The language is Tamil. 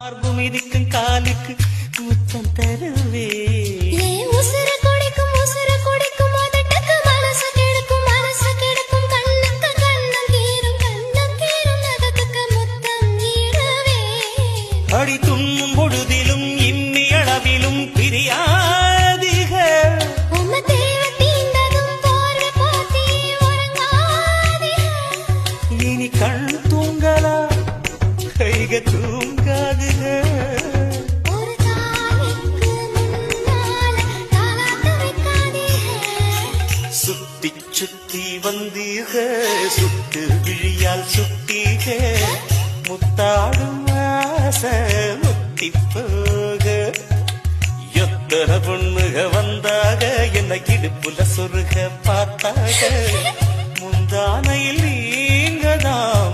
மிதிக்கும் காலுக்கு முத்தம் தருவே உசுர குடிக்கும் அதட்டுக்கு மனசு கிடக்கும் கண்ணுக்கு கண்ணம் கீரும் நகத்துக்கு முத்தம் ஈடவே அடி துண்ணும் பொழுதிலும் இம்மி அளவிலும் பிரியாதிக உம்ம தேவை தீண்டதும் போர்வை போத்தி உறங்காதிக இனி கண் தூங்கலா கைக தூங்காதுக ஒரு தாய்க்கு முன்னால தாலாட்டு வைக்காதீக சுத்தி சுத்தி வந்தீக சுட்டு விழியால் சுட்டீக முத்தாடும் ஆசை முத்தி போக எத்தனை பொண்ணுக வந்தாக என்ன இடுப்புல சொருக பார்த்தாக முந்தானையில் நீங்கதான்